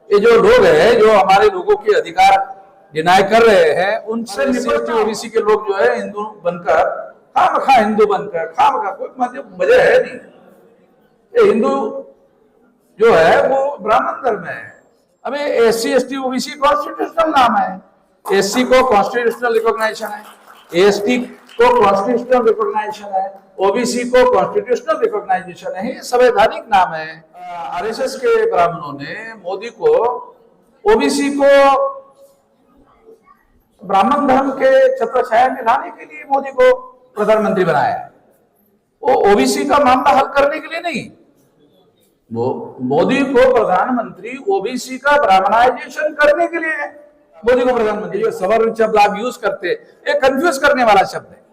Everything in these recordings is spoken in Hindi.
ये जो लोग हैं जो हमारे लोगों के अधिकार डिनाई कर रहे हैं, उनसे निपटना। ओबीसी के लोग जो है हिंदू बनकर खामखा हिंदू बनकर खामखा, कोई मजा है नहीं। ये हिंदू जो है वो ब्राह्मण धर्म है। अबे एससी एसटी ओबीसी कॉन्स्टिट्यूशनल नाम है। एससी को कॉन्स्टिट्यूशनल रिकॉग्नाइजेशन है, एसटी को कॉन्स्टिट्यूशनल रिकॉग्नाइजेशन है, ओबीसी को कॉन्स्टिट्यूशनल रिकॉग्नाइजेशन है, ये संवैधानिक नाम है। आरएसएस के ब्राह्मणों ने मोदी को ओबीसी को ब्राह्मण धर्म के छत्रछाया में लाने के लिए मोदी को प्रधानमंत्री बनाया है, वो ओबीसी का मामला हल करने के लिए नहीं। वो मोदी को प्रधानमंत्री ओबीसी का ब्राह्मणाइजेशन करने के लिए मोदी को प्रधानमंत्री। जो सवर्ण शब्द आप यूज करते, ये कंफ्यूज करने वाला शब्द है।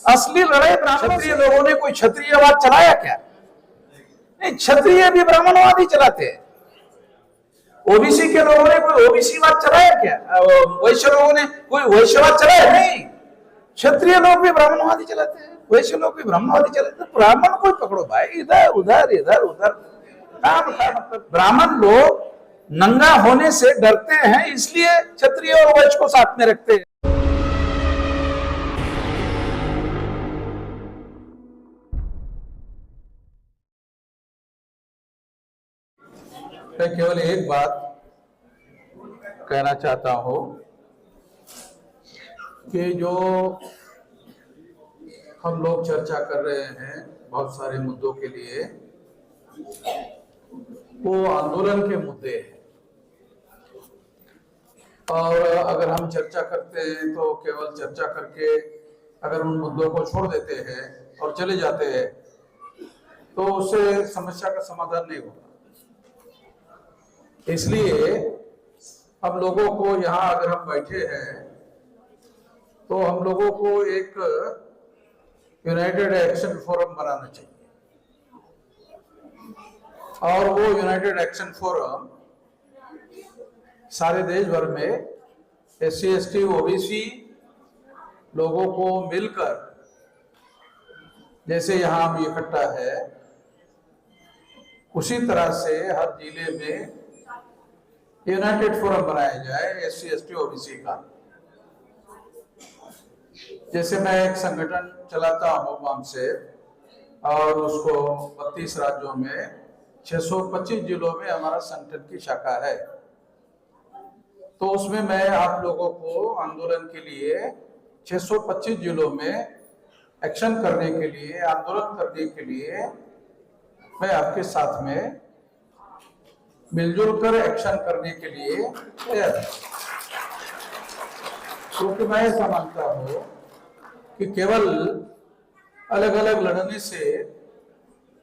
असली लड़ाई क्षत्रिय लोगों ने कोई क्षत्रियवाद चलाया क्या? नहीं, क्षत्रिय भी ब्राह्मणवाद ही चलाते हैं। ओबीसी के लोगों ने कोई ओबीसीवाद चलाया क्या? वैश्य लोगों ने कोई वैश्यवाद चलाया? नहीं, क्षत्रिय लोग भी ब्राह्मणवादी चलाते हैं, वैश्य लोग भी ब्राह्मणवादी चलाते हैं। ब्राह्मण कोई पकड़ो भाई, इधर उधर इधर उधर। मतलब ब्राह्मण लोग नंगा होने से डरते हैं, इसलिए क्षत्रिय और वैश्य को साथ में रखते हैं। मैं केवल एक बात कहना चाहता हूं कि जो हम लोग चर्चा कर रहे हैं बहुत सारे मुद्दों के लिए, वो आंदोलन के मुद्दे हैं। और अगर हम चर्चा करते हैं तो केवल चर्चा करके अगर उन मुद्दों को छोड़ देते हैं और चले जाते हैं तो उससे समस्या का समाधान नहीं होगा। इसलिए हम लोगों को यहाँ अगर हम बैठे हैं तो हम लोगों को एक यूनाइटेड एक्शन फोरम बनाना चाहिए। और वो यूनाइटेड एक्शन फोरम सारे देश भर में एससी एसटी ओबीसी लोगों को मिलकर, जैसे यहाँ हम इकट्ठा है, उसी तरह से हर जिले में यूनाइटेड फोरम बनाया जाए एससी एसटी ओबीसी का। जैसे मैं एक संगठन चलाता हूँ वाम से, और उसको 32 राज्यों में 625 जिलों में हमारा संगठन की शाखा है। तो उसमें मैं आप लोगों को आंदोलन के लिए 625 जिलों में एक्शन करने के लिए, आंदोलन करने के लिए मैं आपके साथ में मिलजुल कर एक्शन करने के लिए तैयार हूं। क्योंकि मैं ऐसा मानता हूं कि केवल अलग अलग लड़ने से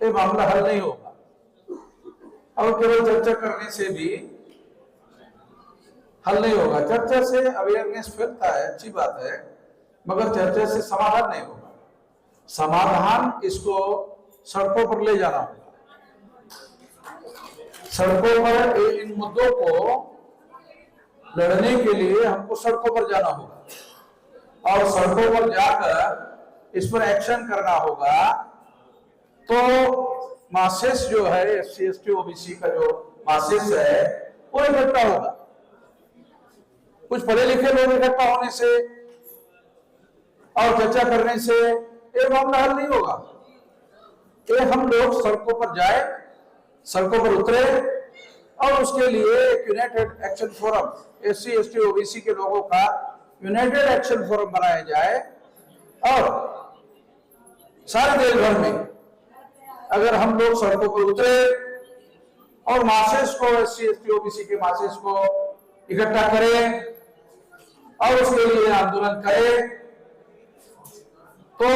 ये मामला हल नहीं होगा, और केवल चर्चा करने से भी हल नहीं होगा। चर्चा से अवेयरनेस फैलता है, अच्छी बात है, मगर चर्चा से समाधान नहीं होगा। समाधान इसको सड़कों पर ले जाना होगा। सड़कों पर इन मुद्दों को लड़ने के लिए हमको सड़कों पर जाना होगा, और सड़कों पर जाकर इस पर एक्शन करना होगा। तो मासेस जो है एससी एसटी ओबीसी का जो मासेस है वो इकट्ठा होगा। कुछ पढ़े लिखे लोग इकट्ठा होने से और चर्चा करने से ये मामला हल नहीं होगा। ये हम लोग सड़कों पर जाए, सड़कों पर उतरे, और उसके लिए एक United action forum, SC ST OBC के लोगों का यूनाइटेड एक्शन फोरम बनाया जाए। और सारे देश भर में अगर हम लोग सड़कों पर उतरे और मासेस को, एससी एसटी ओबीसी के मासेस को इकट्ठा करें और उसके लिए आंदोलन करें, तो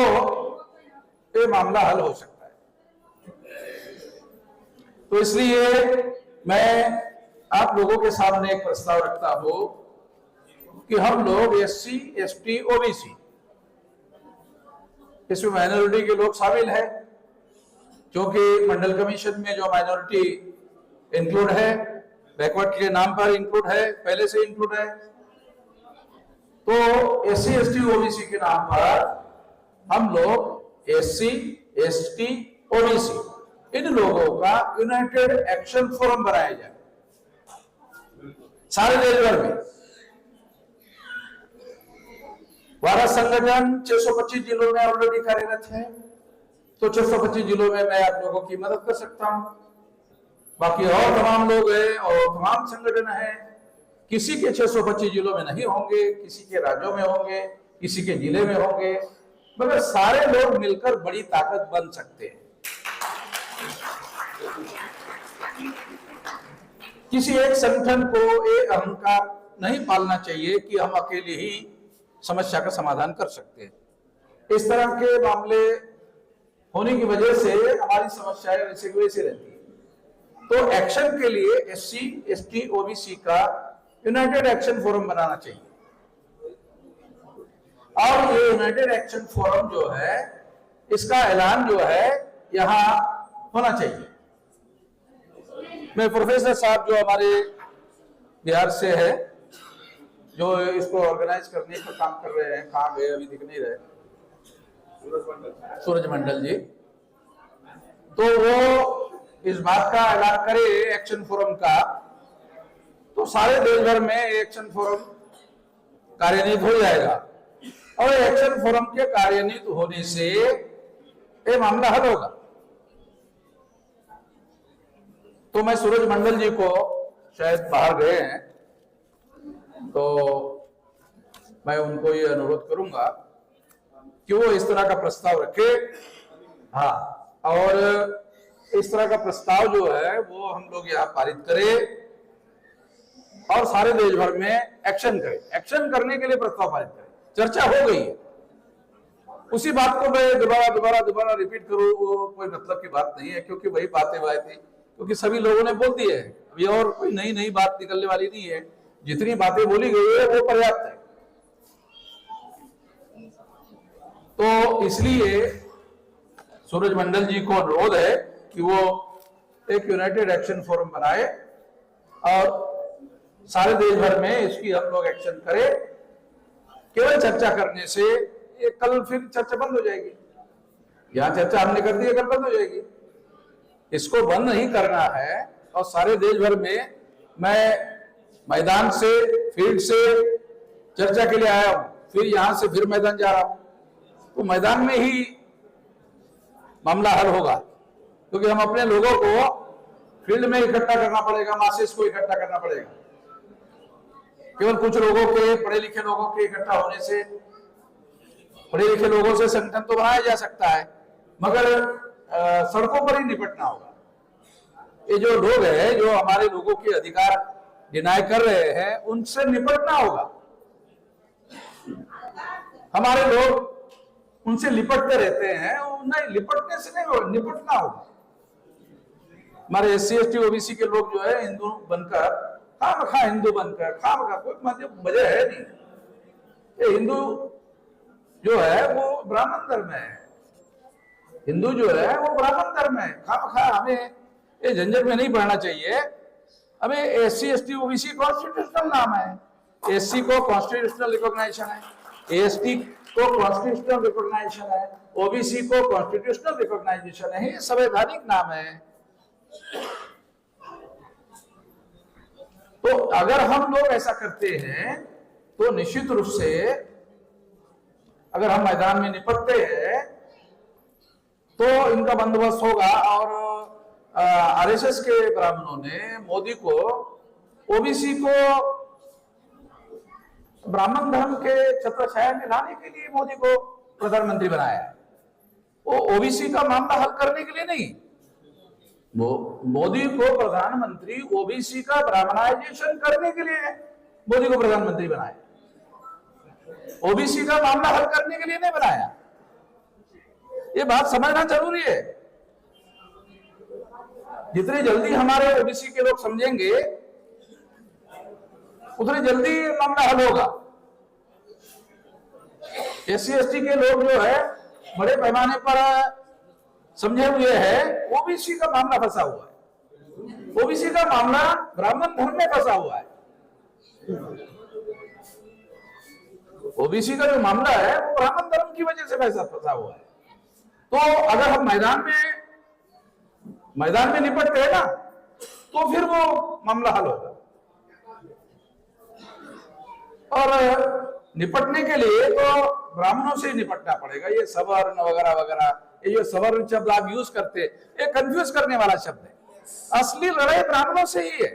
ये मामला हल हो सकता है। तो इसलिए मैं आप लोगों के सामने एक प्रस्ताव रखता हूं कि हम लोग एससी एसटी ओबीसी, इसमें माइनॉरिटी के लोग शामिल हैं, क्योंकि मंडल कमीशन में जो माइनॉरिटी इंक्लूड है, बैकवर्ड के नाम पर इंक्लूड है, पहले से इंक्लूड है। तो एससी एसटी ओबीसी के नाम पर हम लोग एससी एसटी ओबीसी इन लोगों का यूनाइटेड एक्शन फोरम बनाया जाए। सारे देश भर में। भारत संगठन 625 जिलों में ऑलरेडी कार्यरत है, तो 625 जिलों में मैं आप लोगों की मदद कर सकता हूं। बाकी और तमाम लोग हैं और तमाम संगठन हैं, किसी के 625 जिलों में नहीं होंगे, किसी के राज्यों में होंगे, किसी के जिले में होंगे, मगर सारे लोग मिलकर बड़ी ताकत बन सकते हैं। किसी एक संगठन को ये अहंकार नहीं पालना चाहिए कि हम अकेले ही समस्या का समाधान कर सकते हैं। इस तरह के मामले होने की वजह से हमारी समस्याएं वैसे वैसे रहती है। तो एक्शन के लिए SC, ST, OBC का यूनाइटेड एक्शन फोरम बनाना चाहिए, और ये यूनाइटेड एक्शन फोरम जो है, इसका ऐलान जो है यहां होना चाहिए। मैं प्रोफेसर साहब जो हमारे बिहार से है, जो इसको ऑर्गेनाइज करने का काम कर रहे हैं, कहाँ गए अभी दिख नहीं रहे, सूरज मंडल जी, तो वो इस बात का ऐलान करे एक्शन फोरम का, तो सारे देश भर में एक्शन फोरम कार्यान्वित हो जाएगा, और एक्शन फोरम के कार्यान्वित होने से ये मामला हल होगा। तो मैं सूरज मंडल जी को, शायद बाहर गए हैं, तो मैं उनको ये अनुरोध करूंगा कि वो इस तरह का प्रस्ताव रखे। हाँ, और इस तरह का प्रस्ताव जो है वो हम लोग यहाँ पारित करें और सारे देश भर में एक्शन करें। एक्शन करने के लिए प्रस्ताव पारित करें। चर्चा हो गई है, उसी बात को मैं दोबारा रिपीट करूं, वो कोई मतलब की बात नहीं है, क्योंकि वही बातें थी, क्योंकि सभी लोगों ने बोल दी है। अभी और कोई नई बात निकलने वाली नहीं है, जितनी बातें बोली गई है वो पर्याप्त है। तो इसलिए सूरज मंडल जी को अनुरोध है कि वो एक यूनाइटेड एक्शन फोरम बनाए और सारे देश भर में इसकी हम लोग एक्शन करें। केवल चर्चा करने से ये कल फिर चर्चा बंद हो जाएगी। यहां चर्चा हमने कर दी है, कल बंद हो जाएगी। इसको बंद नहीं करना है, और सारे देश भर में मैं मैदान से, फील्ड से चर्चा के लिए आया हूं, फिर यहां से फिर मैदान जा रहा हूं, तो मैदान में ही मामला हल होगा, क्योंकि हम अपने लोगों को फील्ड में इकट्ठा करना पड़ेगा, मासेस को इकट्ठा करना पड़ेगा। केवल कुछ लोगों के, पढ़े लिखे लोगों के इकट्ठा होने से, पढ़े लिखे लोगों से संगठन तो बनाया जा सकता है, मगर सड़कों पर ही निपटना होगा। ये जो लोग हैं, जो हमारे लोगों के अधिकार डिनाई कर रहे हैं, उनसे निपटना होगा। हमारे लोग उनसे लिपटते रहते हैं, उन्हें लिपटने से नहीं होगा, निपटना होगा। हमारे SC, ST, OBC के लोग जो है हिंदू बनकर, खामखा हिंदू बनकर, खामखा कोई वजह है नहीं। ये हिंदू जो है वो ब्राह्मण धर्म है, हिंदू जो है वो ब्राह्मण धर्म है। खामखा हमें ये झंझट में नहीं पड़ना चाहिए। हमें SC, ST, OBC कॉन्स्टिट्यूशनल नाम है, SC को कॉन्स्टिट्यूशनल रिकॉग्नाइजेशन है, ST को कॉन्स्टिट्यूशनल रिकॉग्नाइजेशन है, OBC को कॉन्स्टिट्यूशनल रिकॉग्नाइजेशन है, ये संवैधानिक नाम है। तो अगर हम लोग ऐसा करते हैं तो निश्चित रूप से अगर हम मैदान में निपटते हैं तो इनका बंदोबस्त होगा। और RSS के ब्राह्मणों ने मोदी को, OBC को ब्राह्मण धर्म के छत्रछाया में लाने के लिए मोदी को प्रधानमंत्री बनाया है। वो OBC का मामला हल करने के लिए नहीं, मोदी को प्रधानमंत्री OBC का ब्राह्मणाइजेशन करने के लिए मोदी को प्रधानमंत्री बनाया, OBC का मामला हल करने के लिए नहीं बनाया। ये बात समझना जरूरी है। जितनी जल्दी हमारे OBC के लोग समझेंगे, उतनी जल्दी मामला हल होगा। SC, ST के लोग जो है बड़े पैमाने पर समझे हुए हैं, OBC का मामला फंसा हुआ है। OBC का मामला ब्राह्मण धर्म में फंसा हुआ है। OBC का जो मामला है वो ब्राह्मण धर्म की वजह से फंसा हुआ है। तो अगर हम मैदान में निपटते हैं ना, तो फिर वो मामला हल होगा। और निपटने के लिए तो ब्राह्मणों से ही निपटना पड़ेगा। ये सवर्ण वगैरह वगैरह, ये जो सवर्ण शब्द आप यूज करते, ये कंफ्यूज करने वाला शब्द है। असली लड़ाई ब्राह्मणों से ही है।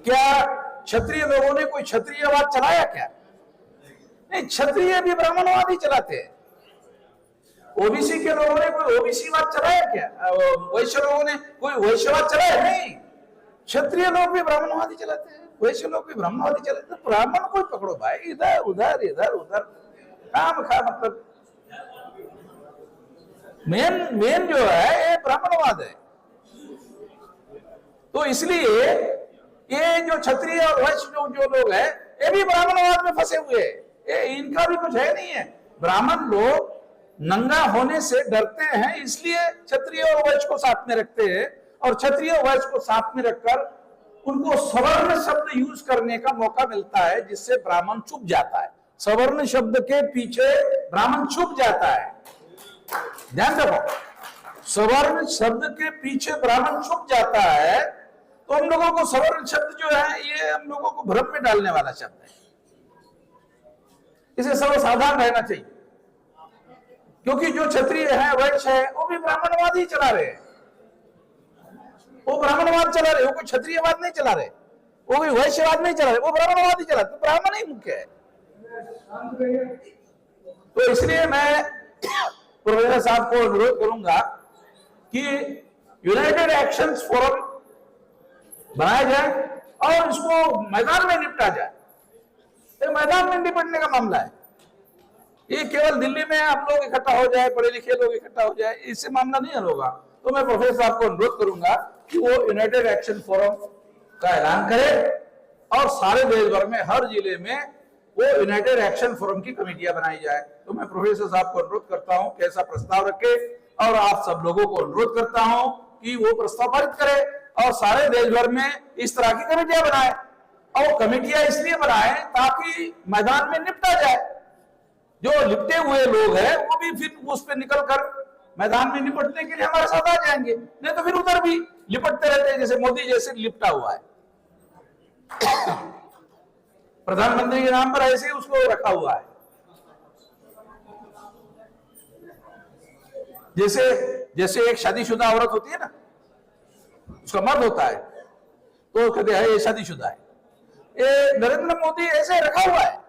क्या क्षत्रिय लोगों ने कोई क्षत्रियवाद चलाया क्या? नहीं, क्षत्रिय भी ब्राह्मणवाद ही चलाते हैं। ओबीसी के लोगों ने कोई ओबीसीवाद चलाया क्या? वैश्य लोगों ने कोई वैश्यवाद चलाया? नहीं, क्षत्रिय लोग भी ब्राह्मणवादी चलाते हैं, वैश्य लोग भी ब्राह्मणवादी चलाते हैं। ब्राह्मण कोई पकड़ो भाई, इधर उधर इधर उधर काम खा, मतलब मेन जो है ये ब्राह्मणवाद है। तो इसलिए ये जो क्षत्रिय और वैश्य जो लोग हैं, ये भी ब्राह्मणवाद में फंसे हुए हैं। ये इनका भी कुछ है नहीं है। ब्राह्मण लोग नंगा होने से डरते हैं, इसलिए क्षत्रिय और वैश्य को साथ में रखते हैं, और क्षत्रिय और वैश्य को साथ में रखकर उनको सवर्ण शब्द यूज करने का मौका मिलता है, जिससे ब्राह्मण चुप जाता है। सवर्ण शब्द के पीछे ब्राह्मण चुप जाता है। ध्यान रखो, सवर्ण शब्द के पीछे ब्राह्मण चुप जाता है। तो हम लोगों को सवर्ण शब्द जो है, ये हम लोगों को भ्रम में डालने वाला शब्द है। इसे सर्वसाधारण रहना चाहिए, क्योंकि जो क्षत्रिय है वैश्य है, वो भी ब्राह्मणवाद ही चला रहे हैं। वो ब्राह्मणवाद चला रहे, वो कोई क्षत्रियवाद नहीं चला रहे, वो कोई वैश्यवाद नहीं चला रहे, वो ब्राह्मणवाद ही चला रहे। तो ब्राह्मण ही मुख्य है। तो इसलिए मैं प्रोफेसर साहब को अनुरोध करूंगा कि यूनाइटेड एक्शन फोरम बनाया जाए और इसको मैदान में निपटा जाए। ये मैदान में निपटने का मामला है। ये केवल दिल्ली में आप लोग इकट्ठा हो जाए, पढ़े लिखे लोग इकट्ठा हो जाए, इससे मामला नहीं हल होगा। तो मैं प्रोफेसर साहब को अनुरोध करूंगा कि वो यूनाइटेड एक्शन फोरम का ऐलान करे और सारे देश भर में हर जिले में वो यूनाइटेड एक्शन फोरम की कमेटियां बनाई जाए। तो मैं प्रोफेसर साहब को अनुरोध करता हूं कि ऐसा प्रस्ताव रखे, और आप सब लोगों को अनुरोध करता हूं कि वो प्रस्ताव पारित करे और सारे देश भर में इस तरह की कमेटियां बनाए। और कमेटियां इसलिए बनाए ताकि मैदान में निपटा जाए। जो लिपटे हुए लोग हैं वो भी फिर उस पर निकलकर मैदान में निपटने के लिए हमारे साथ आ जाएंगे, नहीं तो फिर उधर भी लिपटते रहते हैं, जैसे मोदी जैसे लिपटा हुआ है। प्रधानमंत्री के नाम पर ऐसे ही उसको रखा हुआ है। जैसे एक शादीशुदा औरत होती है ना, उसका मर्द होता है, तो कहते हैं ये शादीशुदा है। ये नरेंद्र मोदी ऐसे रखा हुआ है,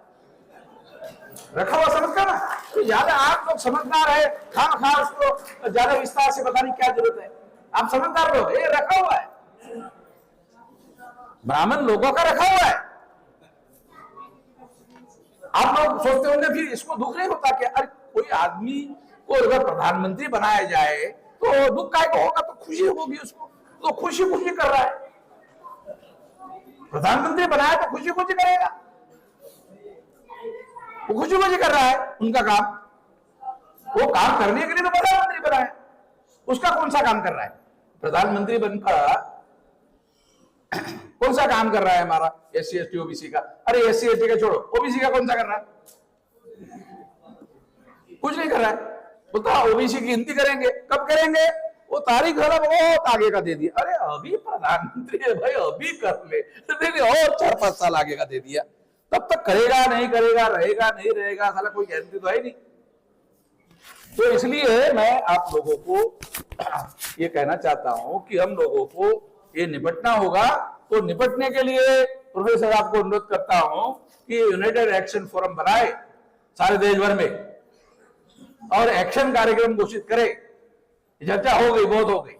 रखा हुआ समझता ना। तो ज्यादा आप लोग समझदार है, खाम उसको ज्यादा विस्तार से बताने की क्या जरूरत है। आप समझदार लोग, ये रखा हुआ है, ब्राह्मण लोगों का रखा हुआ है। आप लोग सोचते होंगे फिर इसको दुख नहीं होता कि अरे कोई आदमी को अगर प्रधानमंत्री बनाया जाए तो दुख काय को होगा, तो खुशी होगी उसको। तो खुशी कर रहा है, प्रधानमंत्री बनाया तो खुशी करेगा। वो खुशी कर रहा है, उनका काम, वो काम करने के लिए तो प्रधानमंत्री बना है। उसका कौन सा काम कर रहा है प्रधानमंत्री बनकर? कौन सा काम कर रहा है हमारा SC ST OBC का? अरे SC ST का छोड़ो, OBC का कौन सा कर रहा है? कुछ नहीं कर रहा है। बोलता OBC की हिंदी करेंगे, कब करेंगे? वो तारीख बहुत आगे का दे दिया। अरे अभी प्रधानमंत्री है भाई, अभी कर ले, और 4-5 साल आगे का दे दिया। तब तक करेगा नहीं करेगा, रहेगा नहीं रहेगा, साला कोई गारंटी तो है नहीं। तो इसलिए मैं आप लोगों को ये कहना चाहता हूं कि हम लोगों को ये निपटना होगा। तो निपटने के लिए प्रोफेसर आपको अनुरोध करता हूं कि यूनाइटेड एक्शन फोरम बनाए सारे देश भर में और एक्शन कार्यक्रम घोषित करे। चर्चा हो गई, बहुत हो गई।